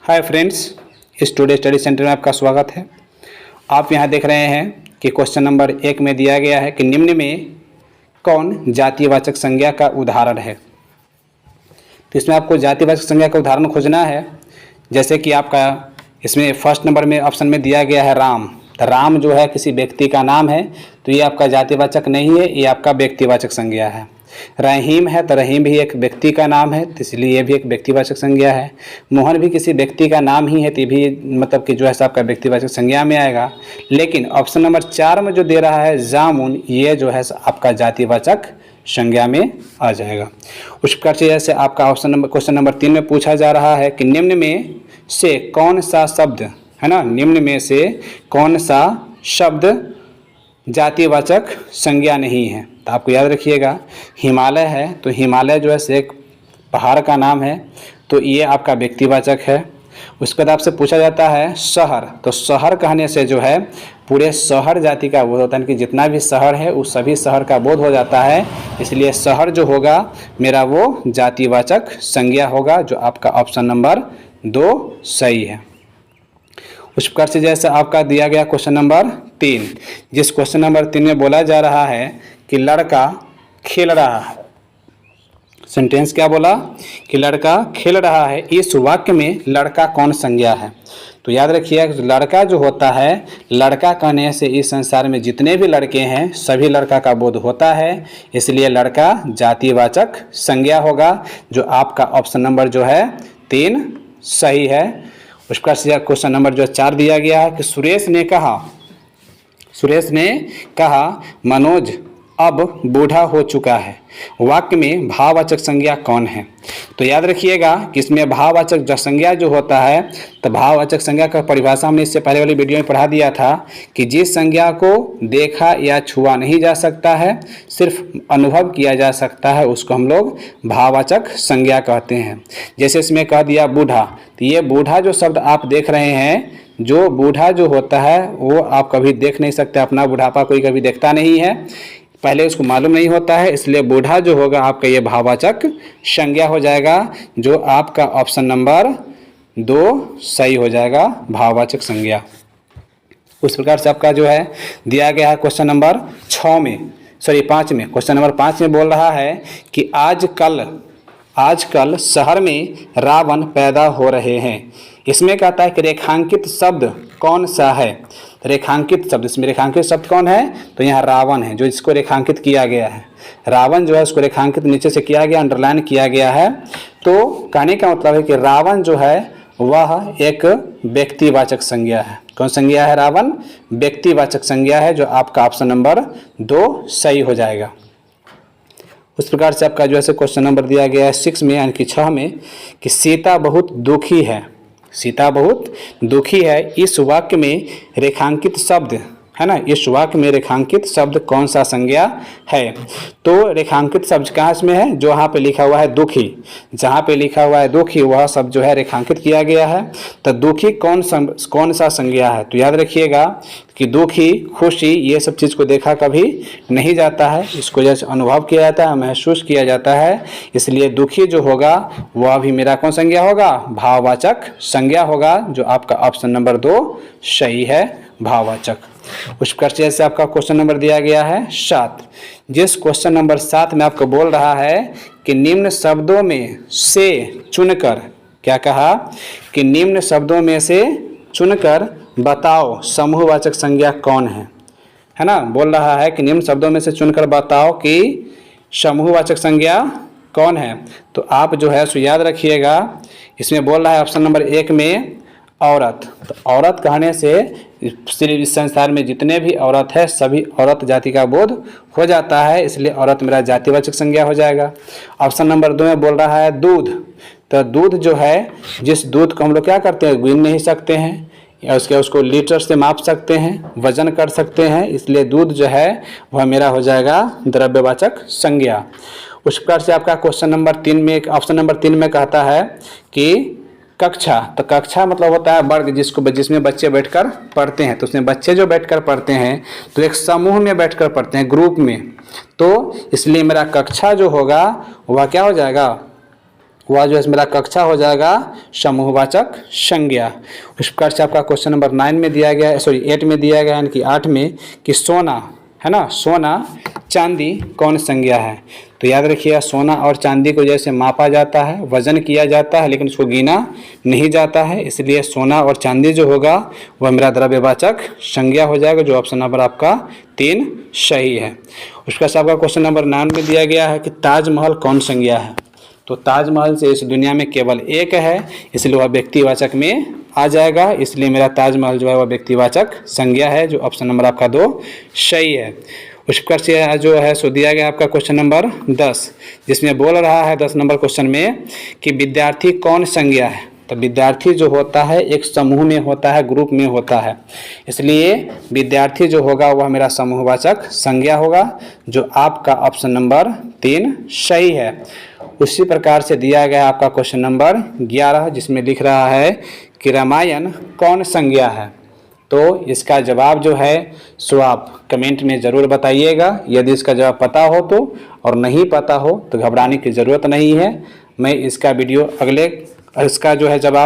Hi friends, इस today study centre में आपका स्वागत है। आप यहाँ देख रहे हैं कि क्वेश्चन नंबर 1 में दिया गया है कि निम्न में कौन जातिवाचक संज्ञा का उदाहरण है। तो इसमें आपको जातिवाचक संज्ञा का उदाहरण खोजना है। जैसे कि आपका इसमें फर्स्ट नंबर में ऑप्शन में दिया गया है राम। तो राम जो है किसी व्यक्ति का नाम है, तो ये आपका जातिवाचक नहीं है, ये आपका व्यक्तिवाचक संज्ञा है। रहीम है तो रहीम भी एक व्यक्ति का नाम है, तो इसलिए ये भी एक व्यक्तिवाचक संज्ञा है। मोहन भी किसी व्यक्ति का नाम ही है, तो ये भी मतलब कि जो है आपका व्यक्तिवाचक संज्ञा में आएगा। लेकिन ऑप्शन नंबर 4 में जो दे रहा है जामुन, ये जो है आपका जातिवाचक संज्ञा में आ जाएगा। उस प्रकार से जैसे आपका क्वेश्चन नंबर 3 में पूछा जा रहा है कि निम्न में से कौन सा शब्द है ना, निम्न में से कौन सा शब्द जातिवाचक संज्ञा नहीं है। तो आपको याद रखिएगा हिमालय है, तो हिमालय जो है एक पहाड़ का नाम है, तो ये आपका व्यक्तिवाचक है। उसके बाद आपसे पूछा जाता है शहर, तो शहर कहने से जो है पूरे शहर जाति का बोध होता है कि जितना भी शहर है उस सभी शहर का बोध हो जाता है, इसलिए शहर जो होगा मेरा वो जातिवाचक संज्ञा होगा, जो आपका ऑप्शन नंबर 2 सही है। उस प्रकार से जैसे आपका दिया गया क्वेश्चन नंबर 3, जिस क्वेश्चन नंबर 3 में बोला जा रहा है कि लड़का खेल रहा है। सेंटेंस क्या बोला कि लड़का खेल रहा है। इस वाक्य में लड़का कौन संज्ञा है। तो याद रखिए लड़का जो होता है, लड़का कहने से इस संसार में जितने भी लड़के हैं सभी लड़का का बोध होता है, इसलिए लड़का जातिवाचक संज्ञा होगा, जो आपका ऑप्शन नंबर जो है 3 सही है। उस प्रकार से क्वेश्चन नंबर जो 4 दिया गया है कि सुरेश ने कहा मनोज अब बूढ़ा हो चुका है। वाक्य में भाववाचक संज्ञा कौन है। तो याद रखिएगा कि इसमें भाववाचक संज्ञा जो होता है, तो भाववाचक संज्ञा का परिभाषा हमने इससे पहले वाली वीडियो में पढ़ा दिया था कि जिस संज्ञा को देखा या छुआ नहीं जा सकता है, सिर्फ अनुभव किया जा सकता है, उसको हम लोग भाववाचक संज्ञा कहते हैं। जैसे इसमें कह दिया बूढ़ा, तो ये बूढ़ा जो शब्द आप देख रहे हैं, जो बूढ़ा जो होता है वो आप कभी देख नहीं सकते, अपना बुढ़ापा कोई कभी देखता नहीं है, पहले उसको मालूम नहीं होता है, इसलिए बूढ़ा जो होगा आपका ये भाववाचक संज्ञा हो जाएगा, जो आपका ऑप्शन नंबर 2 सही हो जाएगा, भाववाचक संज्ञा। उस प्रकार से आपका जो है दिया गया है क्वेश्चन नंबर 5 में क्वेश्चन नंबर 5 में बोल रहा है कि आजकल शहर में रावण पैदा हो रहे हैं। इसमें कहता है कि रेखांकित शब्द कौन सा है। रेखांकित शब्द, इसमें रेखांकित शब्द कौन है, तो यहाँ रावण है, जो इसको रेखांकित किया गया है। रावण जो है उसको रेखांकित नीचे से किया गया, अंडरलाइन किया गया है। तो कहने का मतलब है कि रावण जो है वह एक व्यक्तिवाचक संज्ञा है। कौन संज्ञा है? रावण व्यक्तिवाचक संज्ञा है, जो आपका ऑप्शन नंबर 2 सही हो जाएगा। उस प्रकार से आपका जो है क्वेश्चन नंबर दिया गया है 6 में यानी कि 6 में कि सीता बहुत दुखी है। सीता बहुत दुखी है। इस वाक्य में रेखांकित शब्द है ना, इस वाक्य में रेखांकित शब्द कौन सा संज्ञा है। तो रेखांकित शब्द कहाँ इसमें है, जो यहाँ पे लिखा हुआ है दुखी, जहाँ पे लिखा हुआ है दुखी वह शब्द जो है रेखांकित किया गया है। तो दुखी कौन सा संज्ञा है। तो याद रखिएगा कि दुखी, खुशी, ये सब चीज़ को देखा कभी नहीं जाता है, इसको जैसे अनुभव किया जाता है, महसूस किया जाता है, इसलिए दुखी जो होगा वह भी मेरा कौन संज्ञा होगा, भाववाचक संज्ञा होगा, जो आपका ऑप्शन नंबर 2 सही है, भाववाचक। उस प्रकार से जैसे आपका क्वेश्चन नंबर दिया गया है 7, जिस क्वेश्चन नंबर 7 में आपको बोल रहा है कि निम्न शब्दों में से चुनकर, क्या कहा कि निम्न शब्दों में से चुनकर बताओ समूहवाचक संज्ञा कौन है ना। बोल रहा है कि निम्न शब्दों में से चुनकर बताओ कि समूहवाचक संज्ञा कौन है। तो आप जो है सो याद रखिएगा, इसमें बोल रहा है ऑप्शन नंबर 1 में औरत। तो औरत कहने से इस संसार में जितने भी औरत है सभी औरत जाति का बोध हो जाता है, इसलिए औरत मेरा जातिवाचक संज्ञा हो जाएगा। ऑप्शन नंबर 2 में बोल रहा है दूध। तो दूध जो है, जिस दूध को हम लोग क्या करते हैं, गिन नहीं सकते हैं, या उसको लीटर से माप सकते हैं, वजन कर सकते हैं, इसलिए दूध जो है वह मेरा हो जाएगा द्रव्यवाचक संज्ञा। उस प्रकार से आपका क्वेश्चन नंबर 3 में, ऑप्शन नंबर 3 में कहता है कि कक्षा। तो कक्षा मतलब होता है वर्ग, जिसमें बच्चे बैठकर पढ़ते हैं। तो उसमें बच्चे जो बैठकर पढ़ते हैं तो एक समूह में बैठकर पढ़ते हैं, ग्रुप में, तो इसलिए मेरा कक्षा जो होगा वह क्या हो जाएगा, वह जो है मेरा कक्षा हो जाएगा समूहवाचक संज्ञा। उस प्रकार से आपका क्वेश्चन नंबर 9 में दिया गया है, सॉरी 8 में दिया गया है, यानी कि 8 में कि सोना है ना, सोना चांदी कौन संज्ञा है। तो याद रखिएगा सोना और चांदी को जैसे मापा जाता है, वजन किया जाता है, लेकिन उसको गिना नहीं जाता है, इसलिए सोना और चांदी जो होगा वह मेरा द्रव्यवाचक संज्ञा हो जाएगा, जो ऑप्शन नंबर आपका 3 सही है। उसका से आपका क्वेश्चन नंबर 9 में दिया गया है कि ताजमहल कौन संज्ञा है। तो ताजमहल से इस दुनिया में केवल एक है, इसलिए वह व्यक्तिवाचक में आ जाएगा, इसलिए मेरा ताजमहल जो है वह व्यक्तिवाचक संज्ञा है, जो ऑप्शन नंबर आपका 2 सही है। उस प्रकार से जो है सो दिया गया आपका क्वेश्चन नंबर 10, जिसमें बोल रहा है 10 नंबर क्वेश्चन में कि विद्यार्थी कौन संज्ञा है। तो विद्यार्थी जो होता है एक समूह में होता है, ग्रुप में होता है, इसलिए विद्यार्थी जो होगा वह मेरा समूहवाचक संज्ञा होगा, जो आपका ऑप्शन नंबर 3 सही है। उसी प्रकार से दिया गया आपका क्वेश्चन नंबर 11, जिसमें लिख रहा है कि रामायण कौन संज्ञा है। तो इसका जवाब जो है सो आप कमेंट में ज़रूर बताइएगा, यदि इसका जवाब पता हो तो, और नहीं पता हो तो घबराने की ज़रूरत नहीं है। मैं इसका वीडियो इसका जो है जवाब